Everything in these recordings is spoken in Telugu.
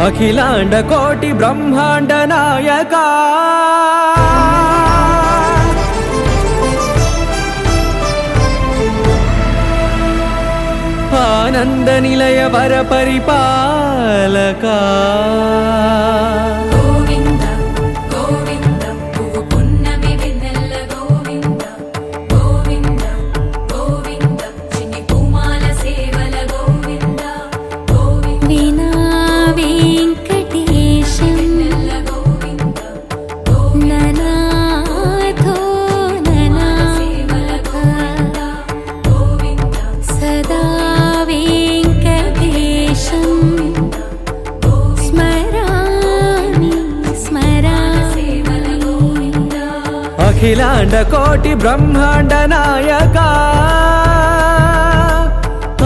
అఖిలాండ కోటి బ్రహ్మాండ నాయకా ఆనంద నిలయ వర పరిపాలకా అఖిలాండ కోటి బ్రహ్మాండ నాయకా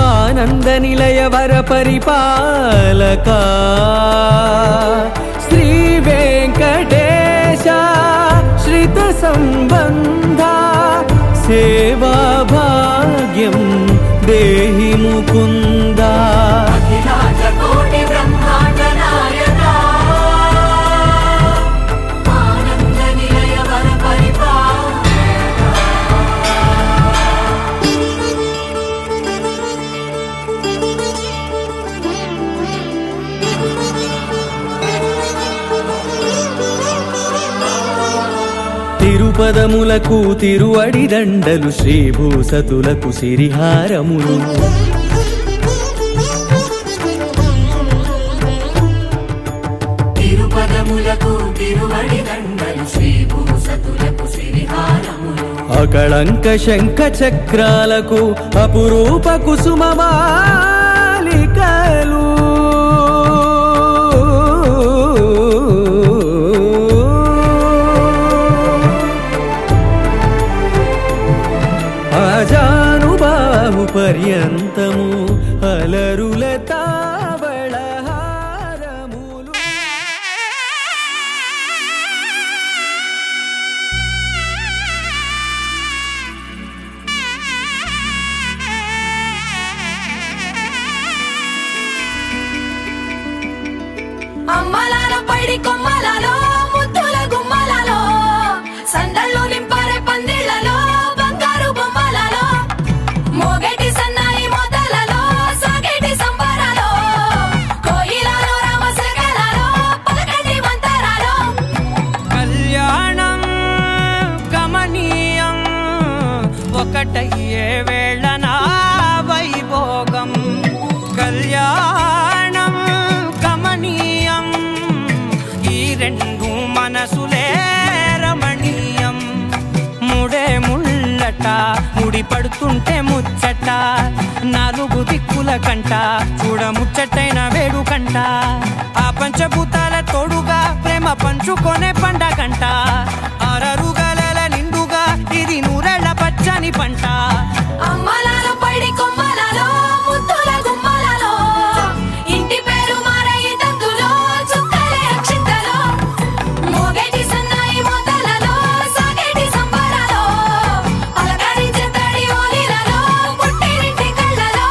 ఆనంద నిలయ వర పరిపాలకా శ్రీ వెంకటేశ శ్రిత సంబంధ సేవా భాగ్యం దేహి ముకుందా అఖిలాండ కోటి బ్రహ్మాండ నాయకా తిరుపదములకు తిరువడి దండలు శ్రీభూసతులకు సిరిహారములు తిరుపదములకు తిరువడి దండలు శ్రీభూసతులకు సిరిహారములు అకళంక శంఖ చక్రాలకు అపురూప కుసుమమాలికలు అజానుబాహు పర్యంతము అలరుల తావళహారములు అమ్మలాల పైడి కొమ్మలలో ముద్దుల గుమ్మలలో సందళ్ళు నింపరే పందిళ్లలో బంగారు బొమ్మలలో మోగేటి సన్నాయి మోతలలో సాగేటి సంబరాలో కోయిలలో రామశకలలో పలకటి మంతరాలో కళ్యాణం గమనీయం ఒకటయ్యే వేళన వైభోగం కళ్యాణం గమనీయం ఈ రెండు మనసులే రమణీయం ముడే ముళ్ళట ముడి పడుతుంటే ముచ్చట నాలుగు దిక్కుల కంట చూడ ముచ్చటైన వేడుకంట ఆ పంచభూతాల తోడుగా ప్రేమ పంచుకొనే పండగంట ఆరరుగల నిండుగా ఇది నూరెళ్ళ పచ్చని పంట అమ్మలాల పైడి కొమ్మలలో ముద్దుల గుమ్మలలో ఇంటి పేరు మారయి తందులో చుక్కలే అక్షింతలో మోగేటి సన్నాయి మోతలలో సాగేటి సంబరాలో పలకరించే తడి ఓలిలలో పుట్టినింటి కళ్ళలో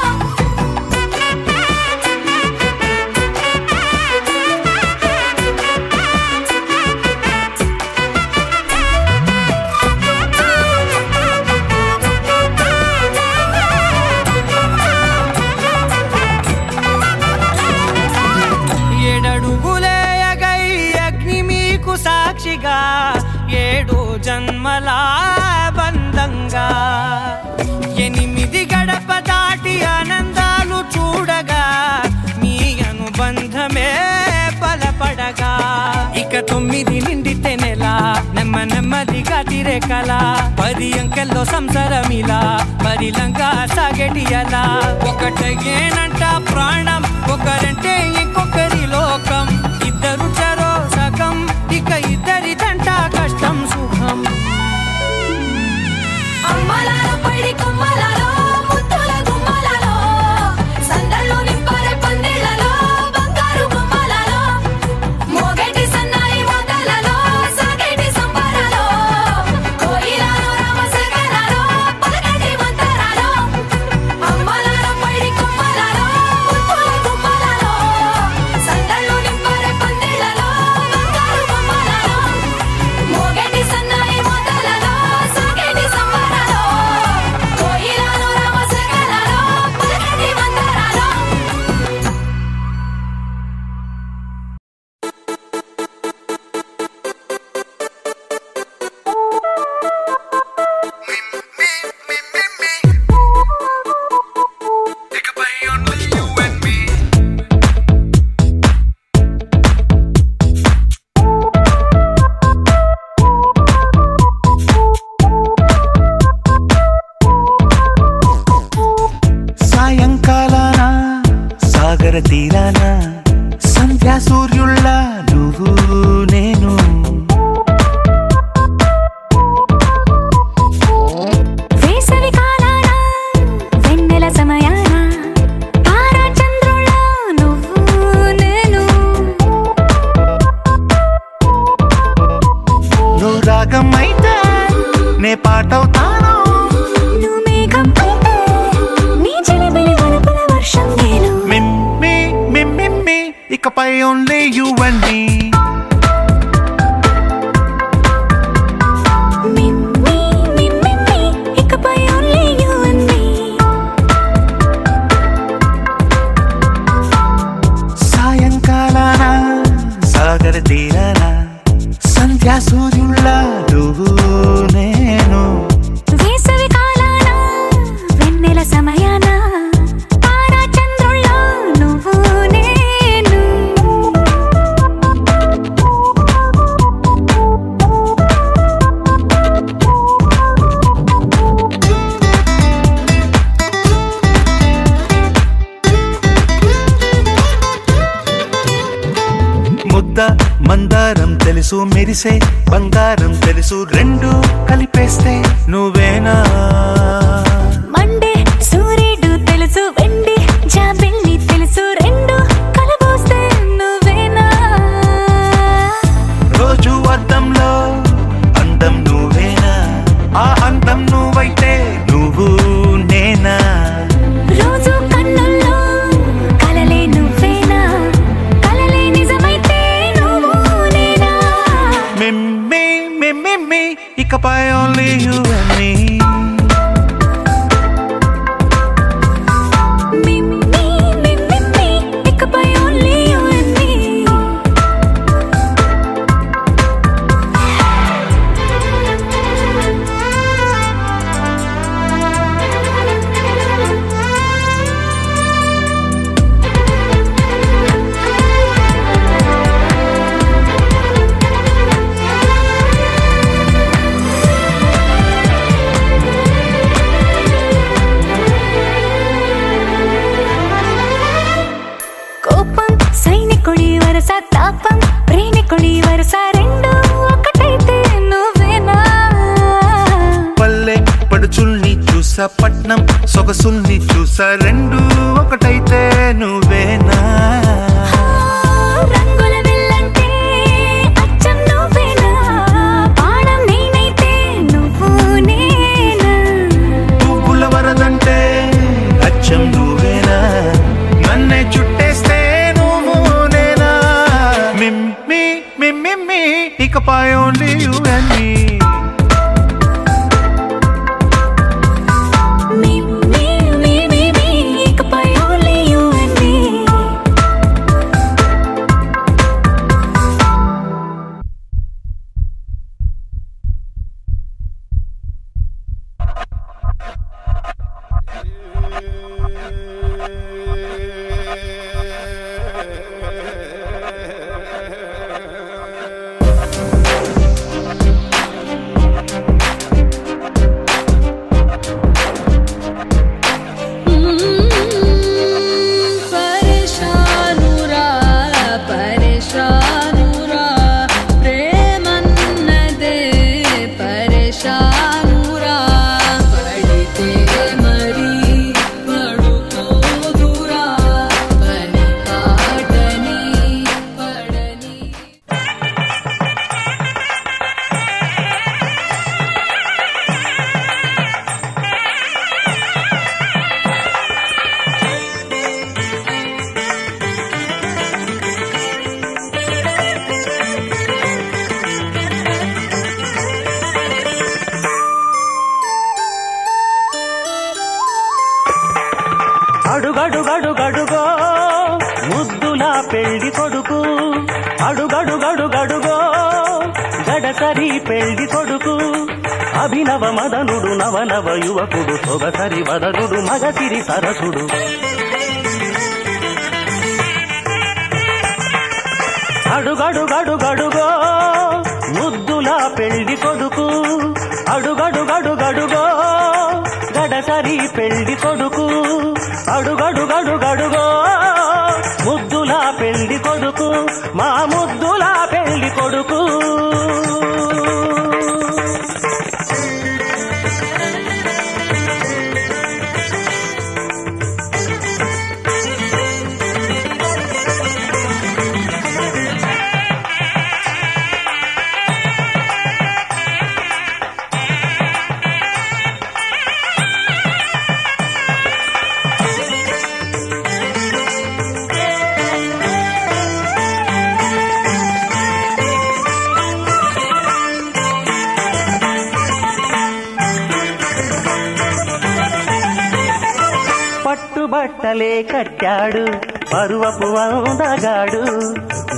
ఏడడుగులేయగై అగ్ని మీకు సాక్షిగా 7 జన్మల బంధంగా 8 గడప దాటి ఆనందాలు చూడగా మీ అనుబంధమే బలపడగా ఇక 9 నిండితే నెల నెమ్మదిగా తిరే కల 10 అంకెల్లో సంసారమిలా పరిలంగా సాగేటి అలా ఒకటేనంట ప్రాణం ఒకరంటే ఇంకొకరి లోకం ఇద్దరు చరో సగం ఇక ఇద్దరిదంట కష్టం సుఖం అమ్మలాల పైడి కొమ్మలలో ముద్దుల గుమ్మలలో సందళ్ళు నింపరే పందిళ్లలో బంగారు బొమ్మలలో మోగేటి సన్నాయి మోతలలో సాగేటి సంబరాలో కోయిలలో రామశకలలో పలకటి మంతరాలో అమ్మలాల పైడి కొమ్మలలో ముద్దుల సాగర తీరాన సంధ్యా సూర్యుళ్ళ నువ్వు నేను వేసవి కాలాన వెన్నెల సమయాన తారా చంద్రుళ్ళ నువ్వు నేను నువ్వు రాగం అయితే నే పాటవుతాను నువ్వు మేఘం అయితే నీ చిలిబిలి వలపుల వర్షం నేను మిమ్మి మిమ్మి ఇకపై ఓన్లీ యు అండ్ మీ ఇకపై ఓన్లీ యు అండ్ మీ సాయంకాలాన సాగర తీరాన సంధ్యా సూర్యుళ్ళ నువ్వు నేను వేసవి కాలాన వెన్నెల సమయాన తారా చంద్రుళ్ళ నువ్వు నేను ముద్ద మందారం తెలుసు మెరిసే బంగారం తెలుసు రెండు కలిపేస్తే నువ్వేనా మండే సూర్యుడు తెలుసు వెండి జాబిల్లి తెలుసు రెండు కలబోస్తే నువ్వేనా రోజు అద్దంలో అందం నువ్వేనా ఆ అందం నువ్వైతే నువ్వు నేనా రోజు కన్నుల్లో కలలే నువ్వేనా కలలే నిజమైతే నువ్వు నేనా మిమ్మి మిమ్మి ఇకపై ఓన్లీ యు అండ్ మీ మిమ్మి ఇకపై ఓన్లీ యు అండ్ మీ కోపం సైనికుడి వరస తాపం ప్రేమికుడి వరస రెండు ఒకటైతే నువ్వేనా పల్లె పడుచుల్ని చూసా పట్నం సొగసుల్ని చూసా రెండు ఒకటైతే నువ్వేనా రంగుల వెల్లంటే అచ్చం నువ్వేనా పాడం నేనైతే నువ్వు నేనా పువ్వుల వరదంటే అచ్చం నువ్వేనా నన్నే చుట్టేస్తే నువ్వు నేనా మిమ్మి మిమ్మి ఇకపై ఓన్లీ యు అండ్ మీ మిమ్మి ఇకపై ఓన్లీ యు అండ్ మీ అడుగడుగడుగడుగో ముద్దుల పెళ్లి కొడుకు అడుగడుగడుగడుగో గడసరి పెళ్లి కొడుకు అభినవ మదనుడు నవనవ యువకుడు సొగసరి వదనుడు మగసిరి సరసుడు అడుగడుగడుగడుగో ముద్దుల పెళ్లి కొడుకు అడుగడుగడుగడుగో గడసరి పెళ్లి కొడుకు అడుగడుగడుగడుగో బట్టలే కట్టాడు పరువపు అందగాడు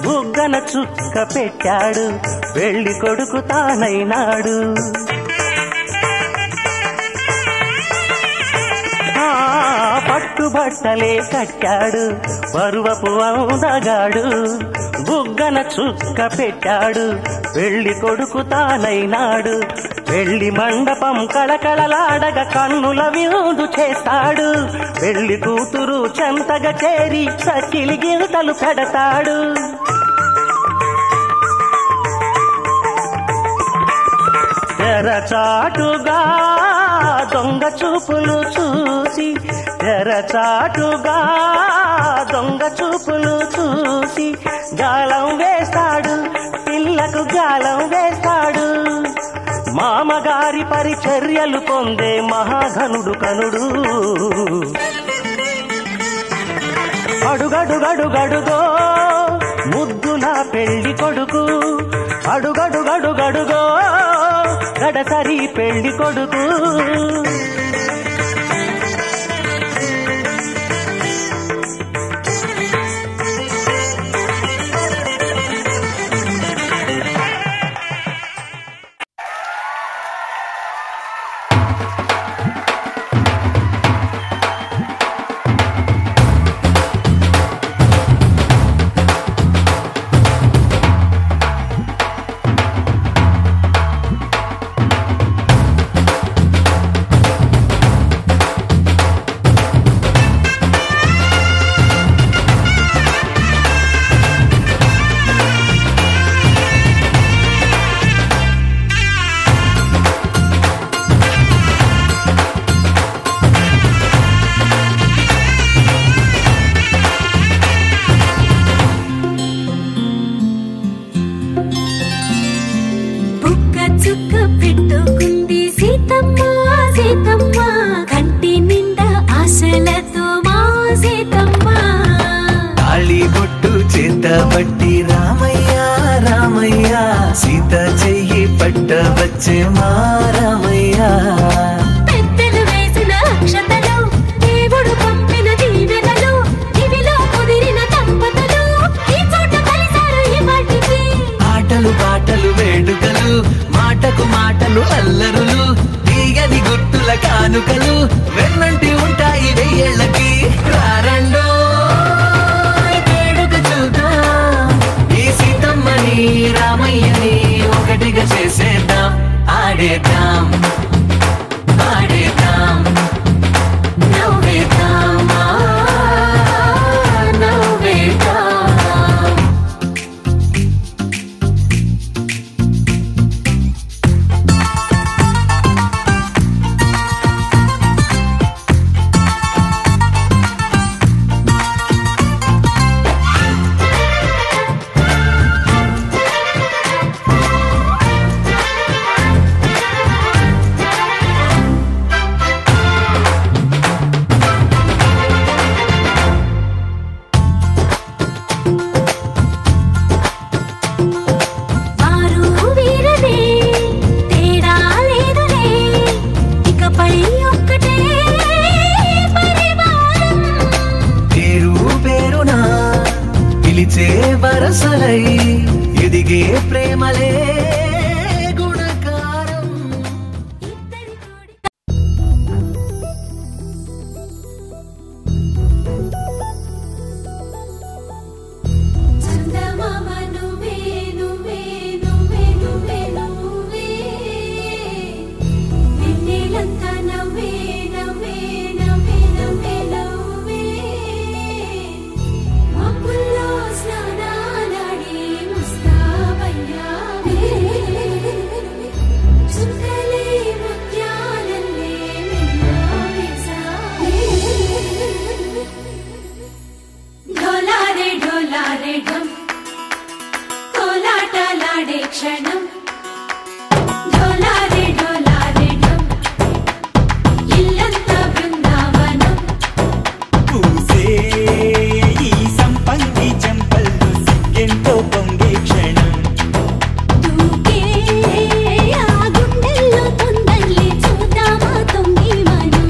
బుగ్గన చుక్క పెట్టాడు పెళ్లి కొడుకు తానైనాడు పట్టుబట్టలే కట్టాడు పరువపు అందగాడు బుగ్గన చుక్క పెట్టాడు పెళ్లి కొడుకు తానైనాడు పెళ్లి మండపం కళకళలాడగా కన్నుల విందు చేస్తాడు పెళ్లి కూతురు చెంతగా చేరి సకిలి గింతలు పెడతాడు తెరచాటుగా దొంగ చూపులు చూసి తెరచాటుగా దొంగ చూపులు చూసి గాలం వేస్తాడు పిల్లకు గాలం వేస్తాడు మామగారి పరిచర్యలు పొందే మహాఘనుడు కనుడు అడుగడుగడుగడుగో ముద్దుల పెళ్లి కొడుకు అడుగడుగడుగడుగో గడసరి పెళ్లి కొడుకు బట్టి రామయ్య రామయ్య సీత చెయ్యి పట్టవచ్చే మా రామయ్య పెద్దలు వేసిన అక్షతలు దేవుడు పంపిన దీవెనలు ఇవిలో కుదిరిన దంపతులు ఈ చోట కలిసారు ఈ వాటికి ఆటలు పాటలు వేడుకలు మాటకు మాటలు అల్లరులు తీయని గుర్తుల కానుకలు వెన్నంటి ఉంటాయి వెయ్యేళ్ళకి రారండో రామయ్యని ఒకటిగా చేసేద్దాం ఆడేద్దాం ఆడేద్దాం నవ్వేద్దాం నవ్వేద్దాం వరసలై ఎదిగే ప్రేమలే గుణకారం చందమామ నువ్వే నువ్వే నువ్వే నువ్వే నువ్వే వెన్నెలంతా నవ్వే నవ్వే నవ్వే నవ్వే నవ్వే మబ్బుల్లో స్నానాలాడి ముస్తాబయ్యావే చుక్కలే ముత్యాలల్లే మెన్నావేశావే ఢోలారే ఢోలారే ఢమ్ కోలాటలాడే క్షణం ఢోలారే ఢోలారే ఢమ్ ఇల్లంతా బృందావనం పూసే ఈ సంపంగి చెంపల్లో సిగ్గెంతో పొంగే క్షణం దూకే ఆ గుండెల్లో తొందరలే చూద్దామా తొంగి మనం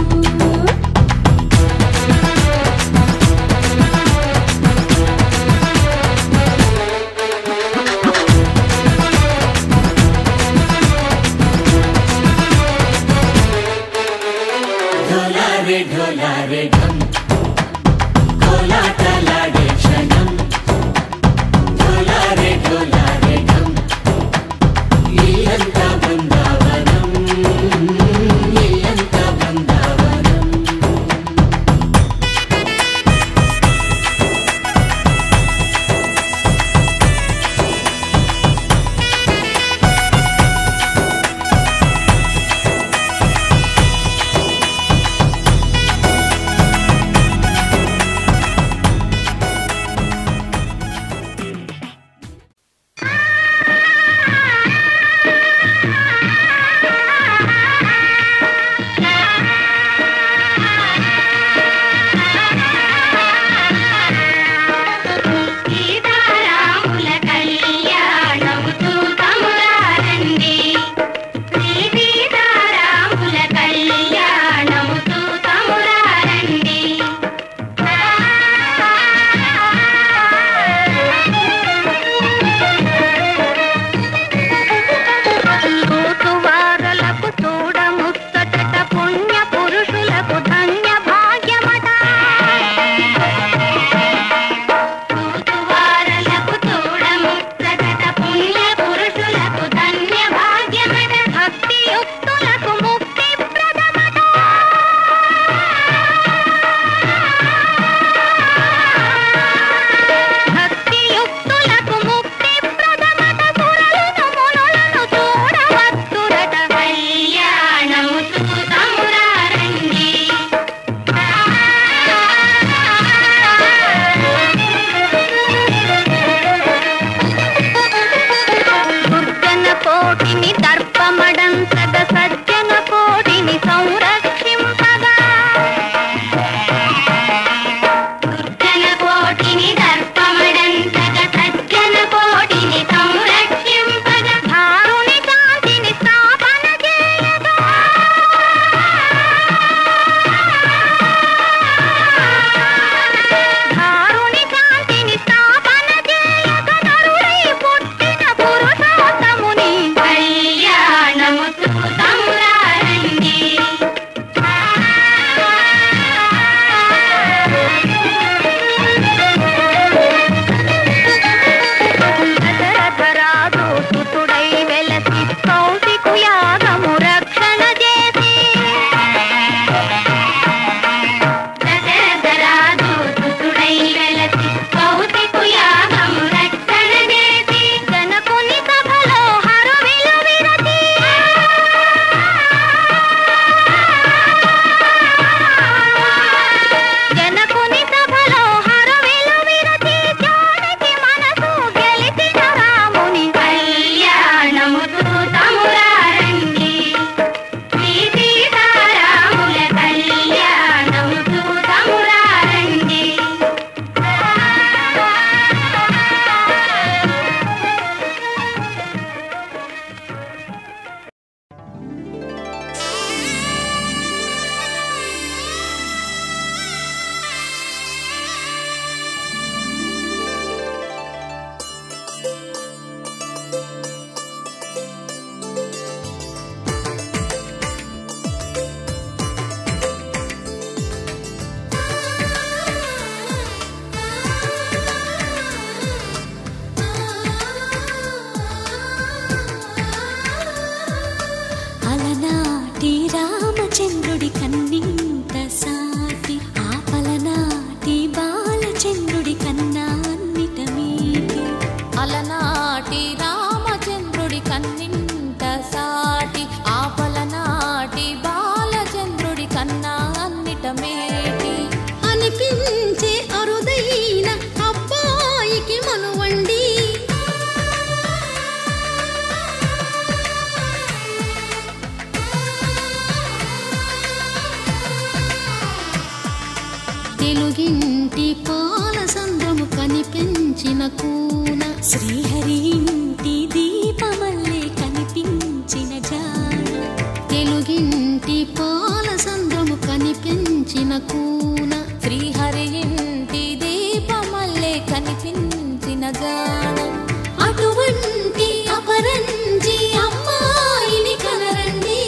తెలుగింటి పాల సంద్రము కనిపించిన కూన శ్రీహరి ఇంటి దీపమల్లే కనిపించిన జాన తెలుగింటి పాల సంద్రము కనిపించిన కూన శ్రీహరి ఇంటి దీపమల్లే కనిపించిన జాన అటువంటి అపరంజి అమ్మాయిని కనరండి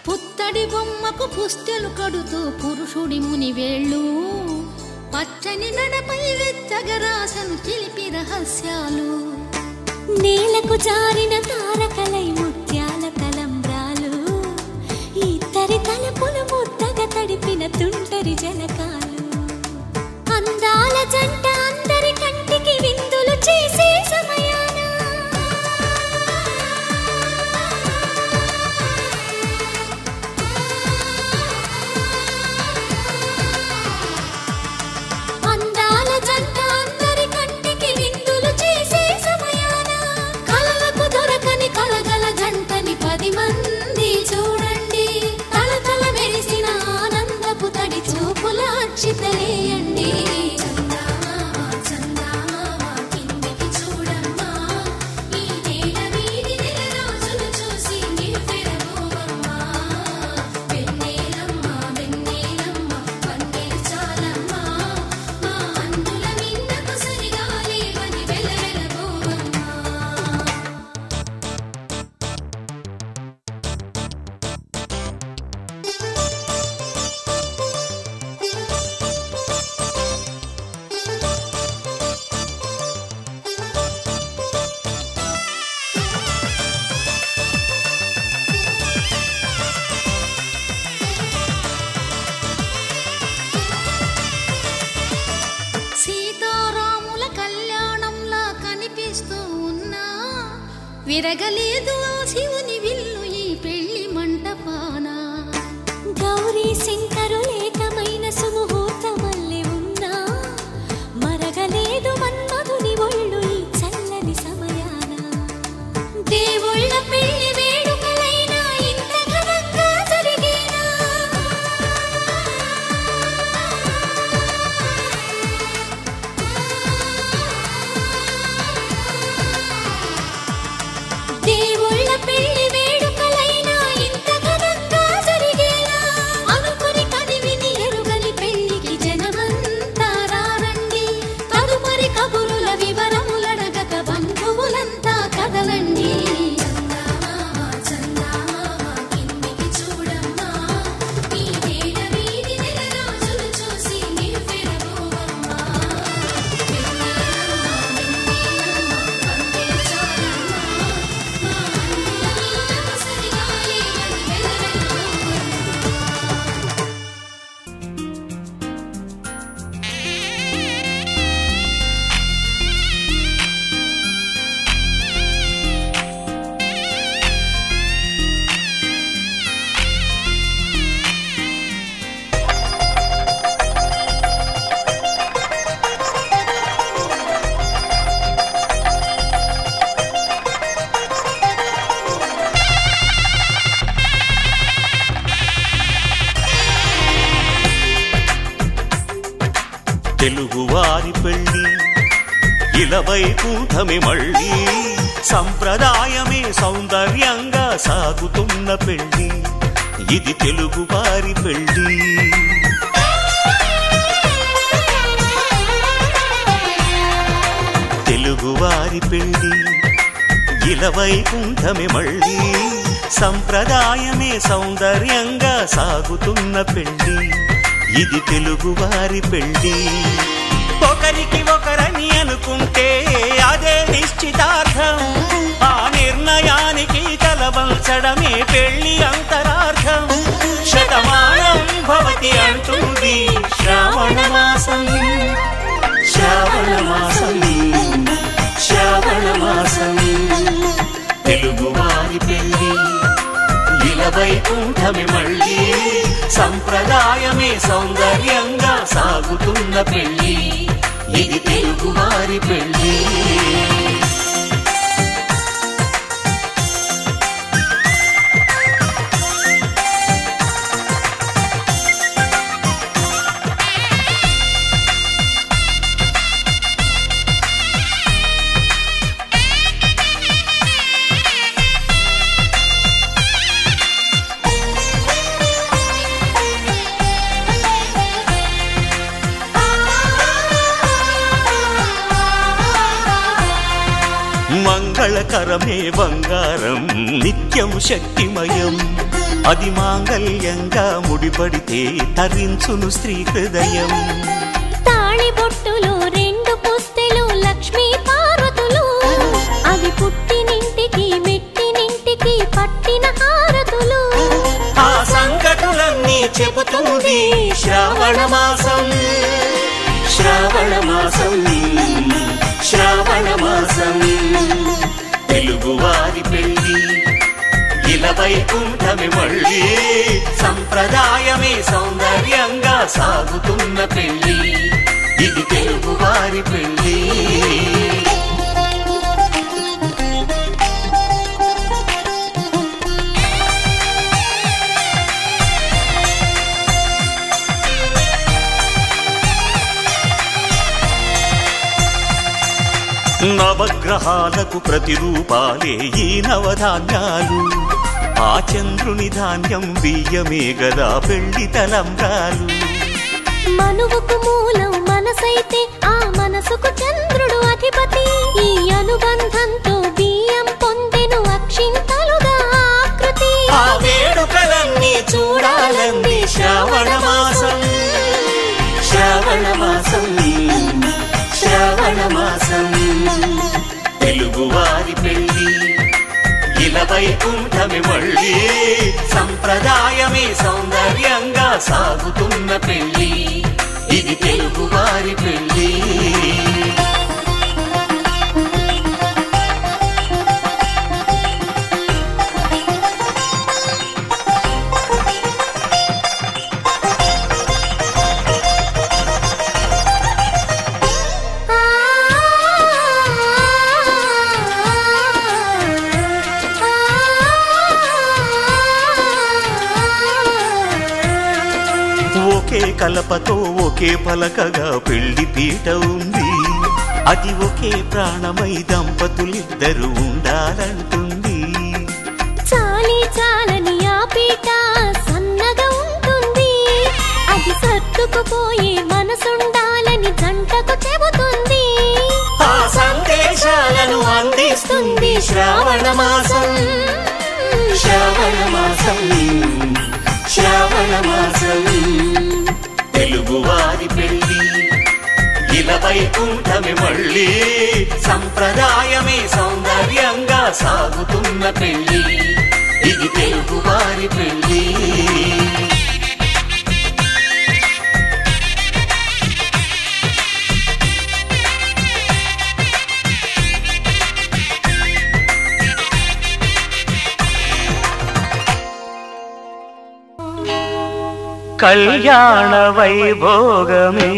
పుత్తడి బొమ్మకు పుస్తెలు కడుతూ పురుషుడి ముని వేళ్ళు పచ్చని నడపై వెచ్చగరాసను చిలిపి రహస్యాలు నేలకు జారిన తారకలై ముత్యాల తలంబ్రాలు ఇద్దరి తలపులు ముద్దగా తడిపిన తుంటరి జలకాలు అందాల జంట అందరి కంటికి విందులు చేసే సమయాన చితలేయండి విరగలేదు ఆ శివుని విల్లు ఈ పెళ్లి మంటపాన గౌరీ శంకరులేకమైన సుముహూర్తమల్లె ఉన్నా మరగలేదు మన్మధుని ఒళ్ళు ఈ చల్లని సమయాన దేవుళ్ళ పెళ్లి వేడుకలైనా ఇంత ఘనంగా జరిగేనా దేవుళ్ళ పెళ్లి వేడుకలైనా ఇంత ఘనంగా జరిగేలా అనుకుని కదివిని ఎరుగని పెళ్లికి జనమంతా రారండి తదుపరి కబురుల వివరములడగక బంధువులంతా కదలండి తెలుగువారి పెళ్లి ఇలవై కూటమి మళ్ళీ సంప్రదాయమే సౌందర్యంగా సాగుతున్న పెళ్లి ఇది తెలుగువారి పెళ్లి తెలుగువారి పెళ్లి ఇలవైకుంఠమే మళ్ళీ సంప్రదాయమే సౌందర్యంగా సాగుతున్న పెళ్లి ఇది తెలుగువారి పెళ్లి ఒకరికి ఒకరని అనుకుంటే అదే నిశ్చితార్థం ఆ నిర్ణయానికి తలవంచడమే పెళ్లి అంతరార్థం శతమానం భవతి అంటుంది శ్రావణ మాసం శ్రావణ మాసం శ్రావణ మాసం తెలుగువారి పెళ్లి ఇలవైకుంఠమే మళ్ళీ సంప్రదాయమే సౌందర్యంగా సాగుతున్న పెళ్లి ఇది తెలుగువారి పెళ్లి మంగళకరమే బంగారం నిత్యం శక్తిమయం అది మాంగళ్యంగా ముడిపడితే తరించును స్త్రీ హృదయం తాళిబొట్టులో రెండు పుస్తెలు లక్ష్మీ పార్వతులు అవి పుట్టినింటికి మెట్టినింటికి పట్టిన హారతులు ఆ సంకటులన్నీ చెబుతుంది శ్రావణ మాసం శ్రావణ మాసం శ్రావణ మాసం తెలుగువారి పెళ్లి ఇలవైకుంఠమే మళ్ళీ సంప్రదాయమే సౌందర్యంగా సాగుతున్న పెళ్లి ఇది తెలుగువారి పెళ్లి నవగ్రహాలకు ప్రతిరూపాలే ఈ నవధాన్యాలు ఆ చంద్రుని ధాన్యం బియ్యమే గదా పెళ్లి తలంబ్రాలు మనువుకు మూలం మనసైతే ఆ మనసుకు చంద్రుడు అధిపతి ఈ అనుబంధంతో బియ్యం పొందెను అక్షింతలుగా ఆకృతి ఆ వేడుకలన్నీ చూడాలంది శ్రావణ మాసం శ్రావణ మాసం శ్రావణ మాసం తెలుగువారి పెళ్లి ఇలవైకుంఠమే మళ్ళీ సంప్రదాయమే సౌందర్యంగా సాగుతున్న పెళ్లి ఇది తెలుగువారి పెళ్లి ఒకే కలపతో ఒకే పలకగా పెళ్లి పీట ఉంది అది ఒకే ప్రాణమై దంపతులిద్దరు ఉండాలంటుంది చాలి చాలని ఆ పీట సన్నగా ఉంటుంది అది సర్దుకుపోయే మనసుండాలని జంటకు చెబుతుంది ఆ సందేశాలను అందిస్తుంది శ్రావణ మాసం శ్రావణ మాసం శ్రావణ మాసం తెలుగువారి పెళ్లి ఇలవైకుంఠమే మళ్ళీ సంప్రదాయమే సౌందర్యంగా సాగుతున్న పెళ్లి ఇది తెలుగువారి పెళ్లి కళ్యాణ వైభోగమే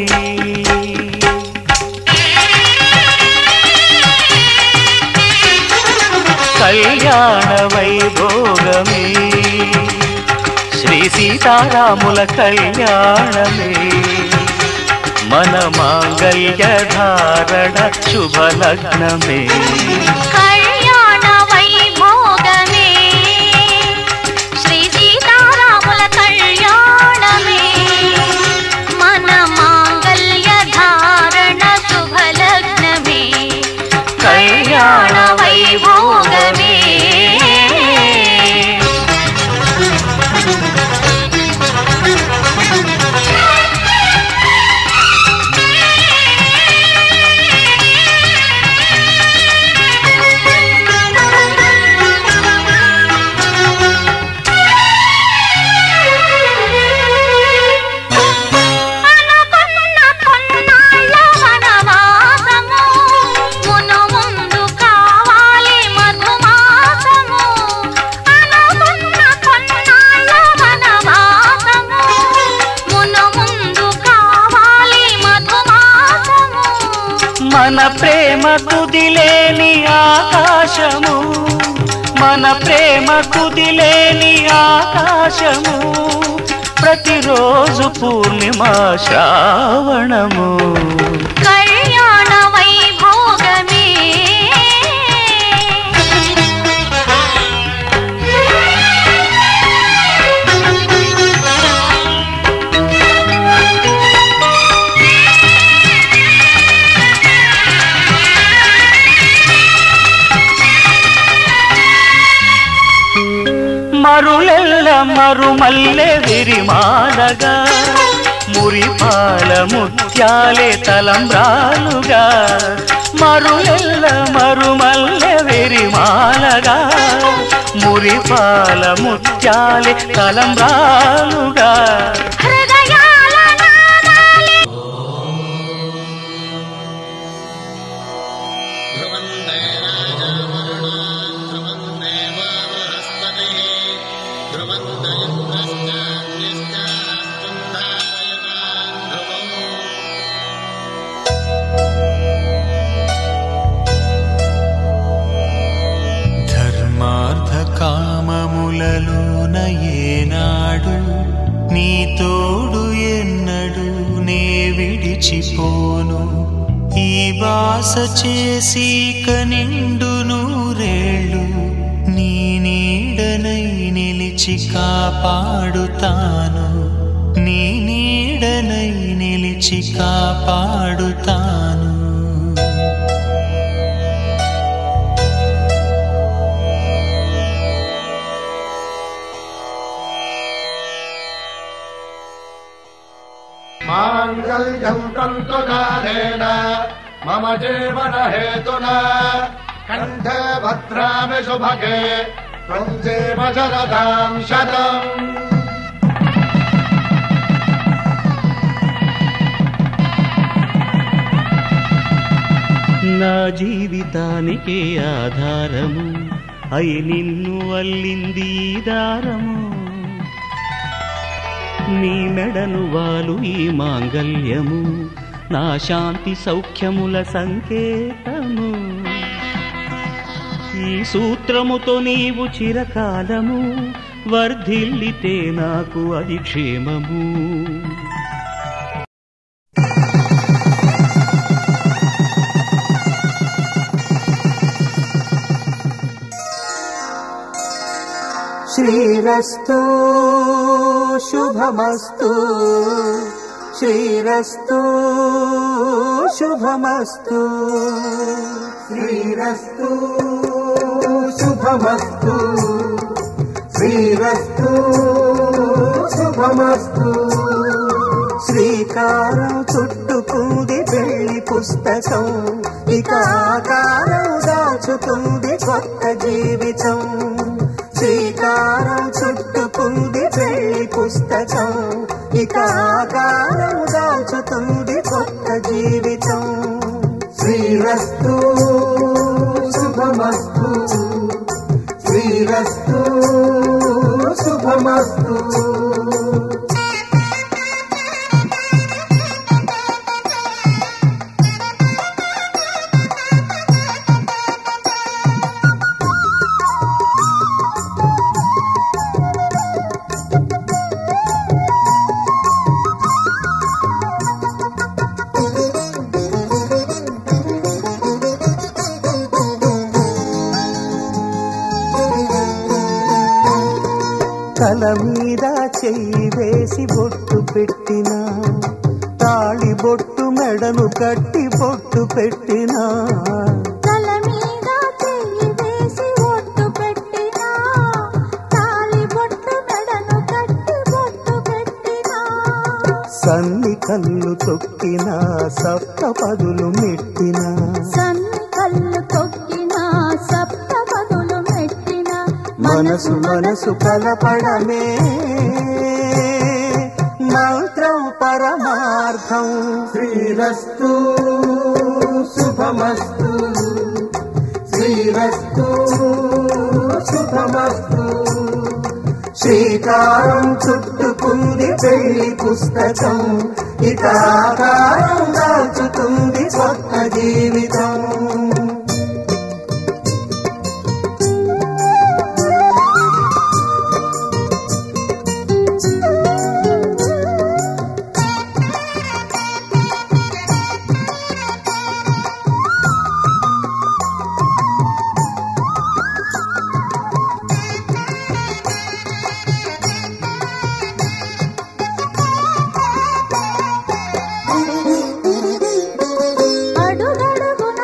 కళ్యాణ వైభోగమే శ్రీ సీతారాముల కళ్యాణమే మన మాంగళ్య ధారణ శుభలగ్నమే కళ్యాణ వైభోగమే శ్రీ సీతారాముల కళ్యాణమే మన మాంగళ్య ధారణ శుభలగ్నమే కళ్యాణ మన ప్రేమ కుదిలేని ఆకాశము, మన ప్రేమ కుదిలేని ఆకాశము, ప్రతిరోజు పూర్ణిమ శ్రావణము. కళ్యాణ వైభోగమే మరులెల్ల మరుమల్లె విరిమాలగా, మురిపాల ముత్యాలే తలంబ్రాలుగా. మరులెల్ల మరుమల్లె విరిమాలగా, మురిపాల ముత్యాలే తలంబ్రాలుగా. కామములలోన ఏనాడు నీ తోడు ఎన్నడు నే విడిచిపోను. ఈ బాస చేసి కనిండు నూరేళ్ళు నీ నీడనై నిలిచి కాపాడుతాను, నీ నీడనై నిలిచి కాపాడుతాను. మాంగళ్యం తంతుకారేణ మమ జీవన హేతునా కంఠే భద్రామి శుభగే త్వం జీవ శరదాం శతం. నా జీవితానికి ఆధారము అయి నిన్ను అల్లింది దారము. నీ మెడను వాలు ఈ మాంగల్యము, నా శాంతి సౌఖ్యముల సంకేతము. ఈ సూత్రముతో నీవు చిరకాలము వర్ధిల్లితే నాకు అది క్షేమము. శ్రీరస్తు శుభమస్తు, శ్రీరస్తు శుభమస్తు, శ్రీరస్తు శుభమస్తు, శ్రీరస్తు శుభమస్తు. శ్రీకారం చుట్టుకుంది పెళ్లి పుస్తకం, ఇక ఆకారం దాచుతుంది కొత్త జీవితం. శ్రీకారం చుట్టుకుంది పెళ్లి పుస్తకం, ఇక ఆకారం దాచుతుంది కొత్త జీవితం. శ్రీరస్తు శుభమస్తు, శ్రీరస్తు శుభమస్తు. తల మీద చెయ్యి వేసి బొట్టు పెట్టినా, తాళి బొట్టు మెడను కట్టి బొట్టు పెట్టినా. తల మీద చెయ్యి వేసి బొట్టు పెట్టినా, తాళి బొట్టు మెడను కట్టి బొట్టు పెట్టినా. సన్ని కళ్ళు తొక్కినా, సప్త పదులు మెట్టినా, సన్ని కళ్ళు తొక్కినా, సప్త పదులు మెట్టినా. మనసు మనసు కలపడమే మంత్రం పరమార్థం. శ్రీరస్తు శుభమస్తు, శ్రీరస్తు శుభమస్తు. శ్రీకారం చుట్టుకుంది పెళ్లి పుస్తకం, ఇక ఆకారం దాచుతుంది కొత్త జీవితం. అడుగడుగున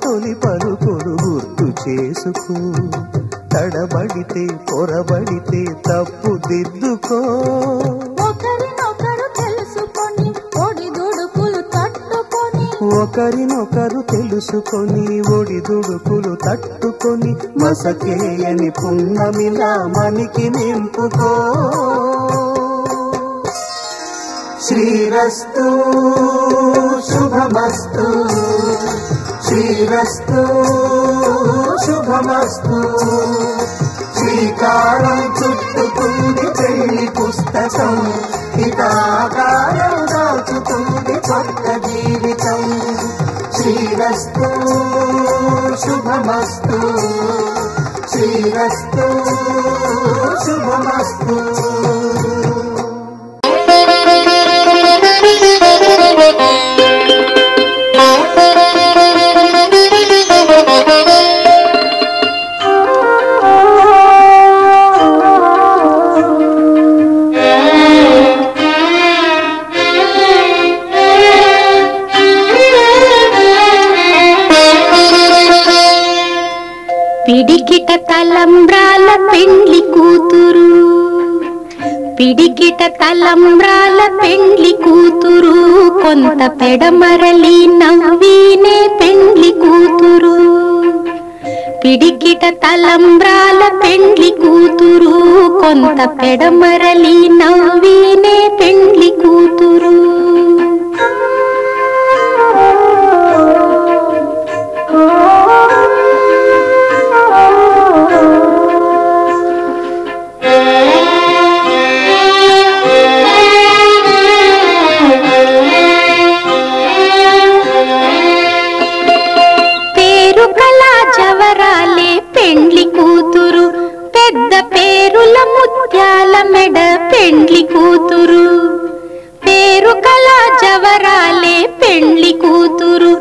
తొలి పలుకులు గుర్తు చేసుకో, తడబడితే పొరబడితే తప్పు దిద్దుకో. ఒకరినొకరు తెలుసుకొని ఒడిదుడుకులు తట్టుకొని, ఒకరినొకరు తెలుసుకొని ఒడిదుడుకులు తట్టుకొని, మసకేయని పున్నమిలా మనికి నింపుకో. శ్రీరస్తు శుభమస్తు, శ్రీరస్తు శుభమస్తు. శ్రీకారం చుట్టుకుంది పెళ్లి పుస్తకం, హితాకారం దాచుతుంది కొత్త జీవితం. శ్రీరస్తు శుభమస్తు, శ్రీరస్తు శుభమస్తు. పిడికిట తలంబ్రాల పెండ్లి కూతురు, పిడికిట తలంబ్రాల పెండ్లి కూతురు, కొంత పెడమరలి నవ్వీనే పెండ్లి కూతురు. పిడికిట తలంబ్రాల పెండ్లి కూతురు, కొంత పెడమరలి నవ్వీనే పెండ్లి కూతురు. జవరాలే పెండ్లి కూతురు, పెద్ద పేరుల ముత్యాల మెడ పెండ్లి కూతురు. పేరు కల జవరాలే పెండ్లి కూతురు,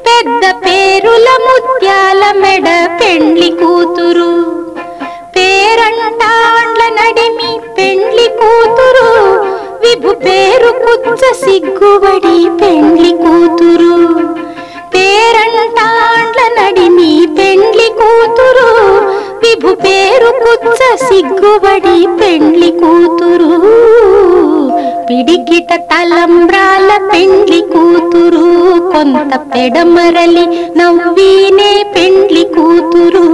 పెద్ద పేరుల ముత్యాల మెడ పెండ్లి కూతురు. పేరంటాండ్ల నడిమి పెండ్లి కూతురు, విభు పేరు కుచ్చ సిగ్గుబడి పెండ్లి కూతురు. పేరంటాండ్ల నడిమి పెండ్లి కూతురు, విభు పేరు కుచ్చ సిగ్గుబడి పెండ్లి కూతురు. పిడికిట తలంబ్రాల పెండ్లి కూతురు, కొంత పెడమరలి నవ్వీనే పెండ్లి కూతురు.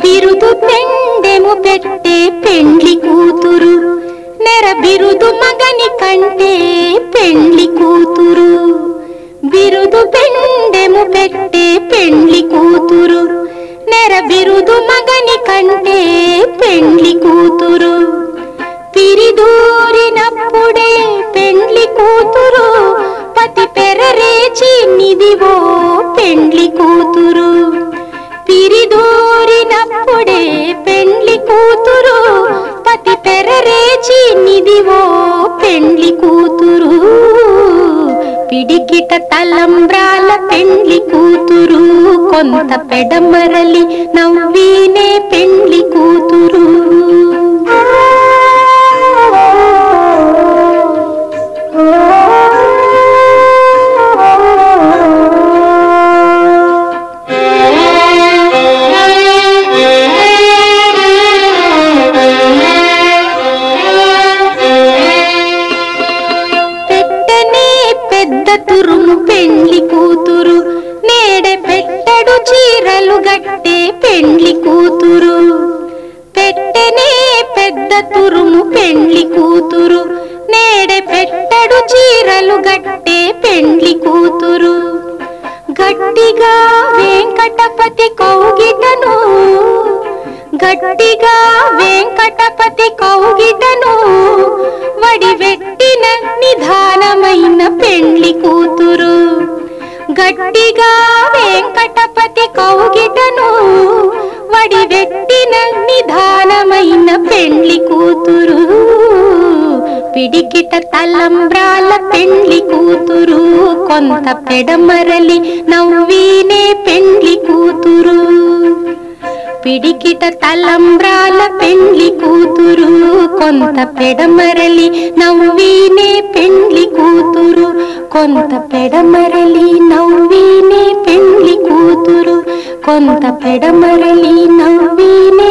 బిరుదు పెండెము పెట్టే పెండ్లి కూతురు, నెర బిరుదు మగని కంటే పెండ్లి కూతురు. బిరుదు పెండెము పెట్టే పెండ్లి కూతురు, నెర బిరుదు మగని కంటే పెండ్లి కూతురు. పిరిదూరినప్పుడే పెండ్లి కూతురు, పతి పెరరేచి నిదివో పెండ్లి కూతురు. పిరిదూరినప్పుడే పెండ్లి కూతురు, పతి పెరరేచి నిదివో పెండ్లి కూతురు. పిడికిట తలంబ్రాల పెండ్లి కూతురు, కొంత పెడమరలి నవ్వీనే పెండ్లి కూతురు. తురుము పెండ్లి కూతురు, నేడే పెట్టడు చీర గట్టే పెండ్లి కూతురు పెట్టెనే పెద్ద తురుము పెండ్లి కూతురు నేడే పెట్టడు చీరలు గట్టే పెండ్లి కూతురు గట్టిగా వెంకటపతి కౌగిటను గట్టిగా వెంకటపతి కౌగిటను వడివెట్టిన నిధానమైన పెండ్లి కూతురు గట్టిగా వెంకటపతి కౌగిటను వడివెట్టిన నిధానమైన పెండ్లి కూతురు పిడికిట తలంబ్రాల పెండ్లి కూతురు కొంత పెడమరలి నవ్వీనే పెండ్లి కూతురు పిడికిట తలంబ్రాల పెండ్లి కూతురు కొంత పెడమరలి నవ్వీనే పెండ్లి కూతురు కొంత పెడమరలి నవ్వీనే పెండ్లి కూతురు కొంత పెడమరలి నవ్వీనే